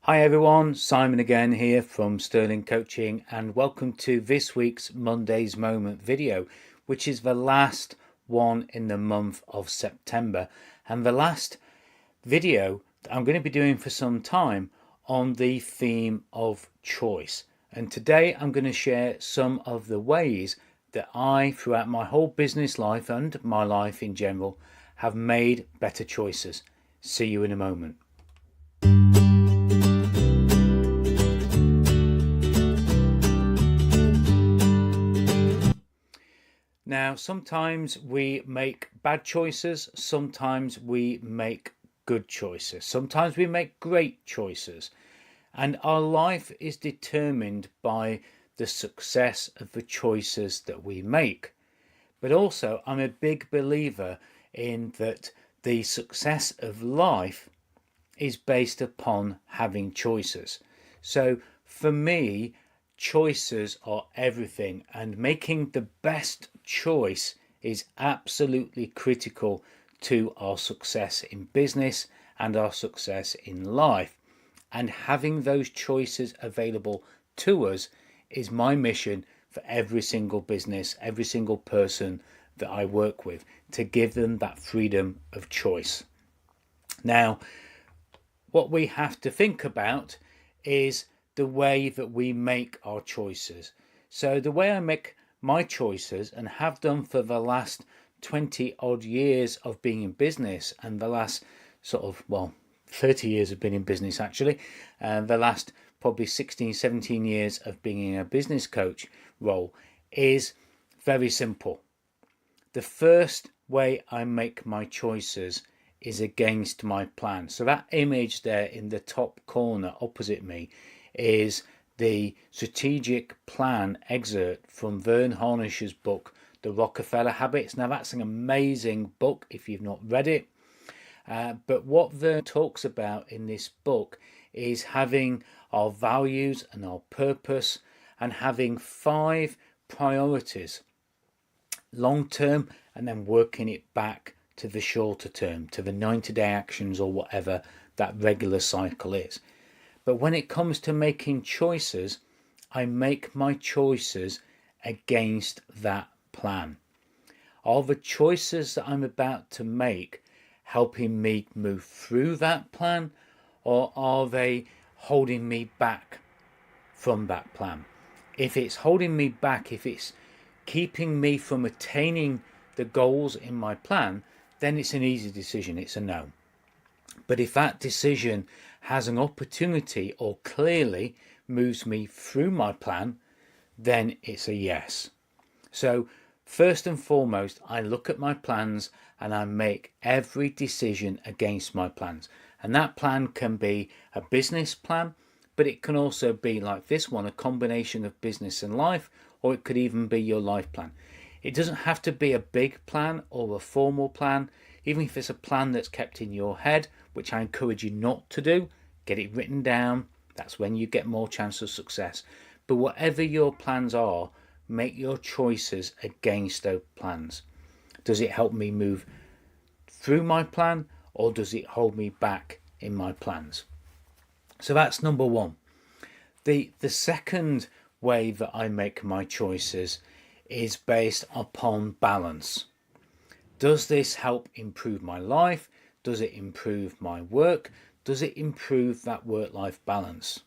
Hi everyone, Simon again here from Sterling Coaching, and welcome to this week's Monday's Moment video, which is the last one in the month of September and the last video that I'm going to be doing for some time on the theme of choice. And today I'm going to share some of the ways that I, throughout my whole business life and my life in general, have made better choices. See you in a moment. Now, sometimes we make bad choices, sometimes we make good choices, sometimes we make great choices, and our life is determined by the success of the choices that we make. But also, I'm a big believer in that the success of life is based upon having choices. So for me, choices are everything, and making the best choice is absolutely critical to our success in business and our success in life. And having those choices available to us is my mission for every single business, every single person that I work with, to give them that freedom of choice. Now, what we have to think about is the way that we make our choices. So the way I make my choices, and have done for the last 20 odd years of being in business, and the last 30 years of being in business actually, and the last probably 16, 17 years of being in a business coach role, is very simple. The first way I make my choices is against my plan. So that image there in the top corner opposite me is the strategic plan excerpt from Vern Harnish's book, The Rockefeller Habits. Now that's an amazing book if you've not read it. But what Vern talks about in this book is having our values and our purpose, and having 5 priorities, long term, and then working it back to the shorter term, to the 90-day actions or whatever that regular cycle is. But when it comes to making choices, I make my choices against that plan. Are the choices that I'm about to make helping me move through that plan, or are they holding me back from that plan? If it's holding me back, if it's keeping me from attaining the goals in my plan, then it's an easy decision, it's a no. But if that decision has an opportunity or clearly moves me through my plan, then it's a yes. So first and foremost, I look at my plans and I make every decision against my plans. And that plan can be a business plan, but it can also be like this one, a combination of business and life, or it could even be your life plan. It doesn't have to be a big plan or a formal plan. Even if it's a plan that's kept in your head, which I encourage you not to do, get it written down. That's when you get more chance of success. But whatever your plans are, make your choices against those plans. Does it help me move through my plan, or does it hold me back in my plans? So that's number one. The second way that I make my choices is based upon balance. Does this help improve my life? Does it improve my work? Does it improve that work-life balance?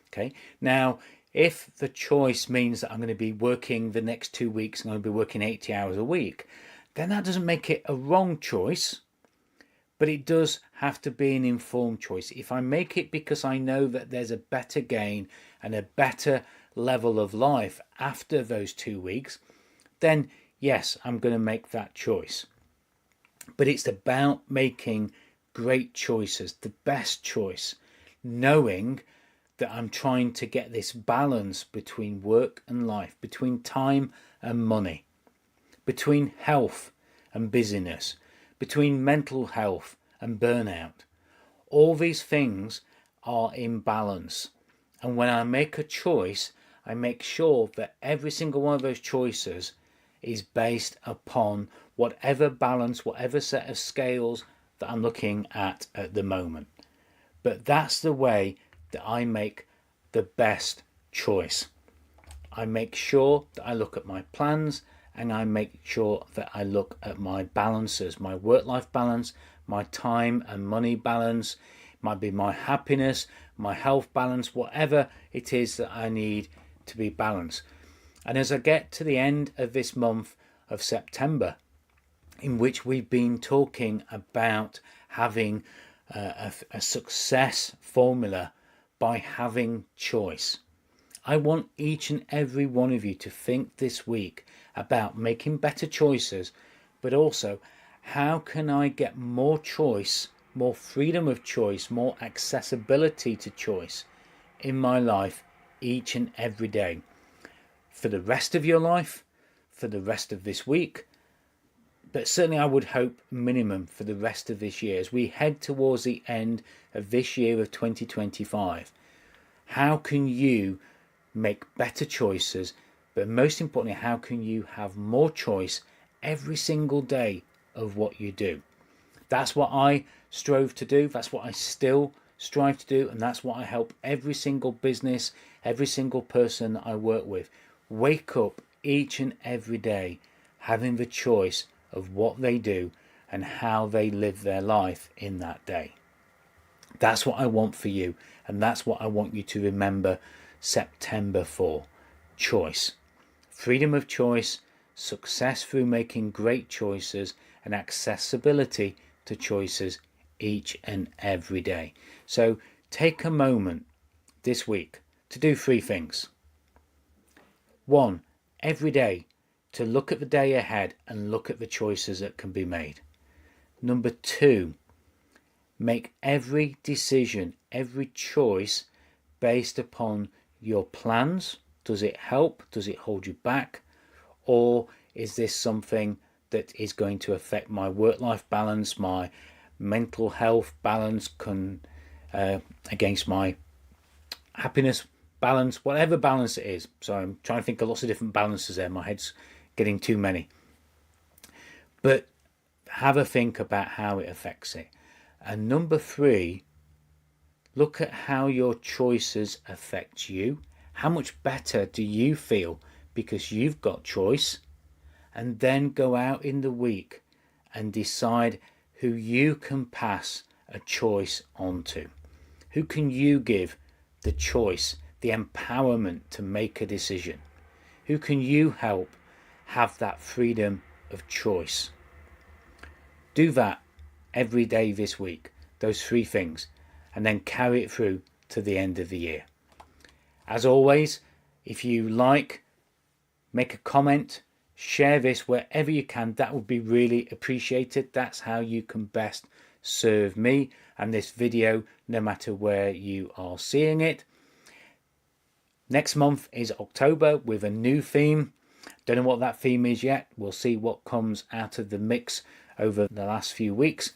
Okay. Now, if the choice means that I'm going to be working the next 2 weeks, I'm going to be working 80 hours a week, then that doesn't make it a wrong choice, but it does have to be an informed choice. If I make it because I know that there's a better gain and a better level of life after those 2 weeks, then yes, I'm going to make that choice. But it's about making great choices, the best choice, knowing that I'm trying to get this balance between work and life, between time and money, between health and busyness, between mental health and burnout. All these things are in balance. And when I make a choice, I make sure that every single one of those choices is based upon whatever balance, whatever set of scales that I'm looking at the moment. But that's the way that I make the best choice. I make sure that I look at my plans, and I make sure that I look at my balances, my work-life balance, my time and money balance, might be my happiness, my health balance, whatever it is that I need to be balanced. And as I get to the end of this month of September, in which we've been talking about having a success formula by having choice, I want each and every one of you to think this week about making better choices, but also how can I get more choice, more freedom of choice, more accessibility to choice in my life each and every day, for the rest of your life, for the rest of this week, but certainly I would hope minimum for the rest of this year as we head towards the end of this year of 2025. How can you make better choices, but most importantly, how can you have more choice every single day of what you do? That's what I strove to do. That's what I still strive to do. And that's what I help every single business, every single person that I work with, wake up each and every day having the choice of what they do and how they live their life in that day. That's what I want for you. And that's what I want you to remember September for. Choice. Freedom of choice, success through making great choices, and accessibility to choices each and every day. So take a moment this week to do 3 things. 1, every day to look at the day ahead and look at the choices that can be made. Number 2, make every decision, every choice based upon your plans. Does it help? Does it hold you back? Or is this something that is going to affect my work-life balance, my mental health balance, against my happiness balance, whatever balance it is? So I'm trying to think of lots of different balances there. My head's getting too many. But have a think about how it affects it. And number 3, look at how your choices affect you. How much better do you feel because you've got choice? And then go out in the week and decide who you can pass a choice on to. Who can you give the choice, the empowerment to make a decision? Who can you help have that freedom of choice? Do that every day this week, those 3 things, and then carry it through to the end of the year. As always, if you like, make a comment, share this wherever you can. That would be really appreciated. That's how you can best serve me and this video, no matter where you are seeing it. Next month is October with a new theme. Don't know what that theme is yet. We'll see what comes out of the mix over the last few weeks.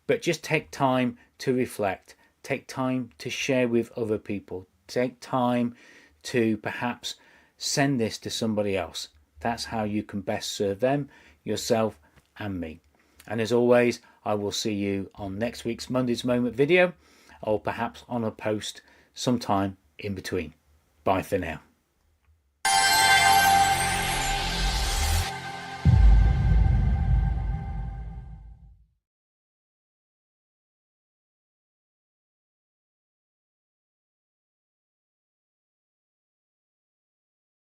But just take time to reflect. Take time to share with other people. Take time to perhaps send this to somebody else. That's how you can best serve them, yourself, and me. And as always, I will see you on next week's Monday's Moment video, or perhaps on a post sometime in between. Bye for now.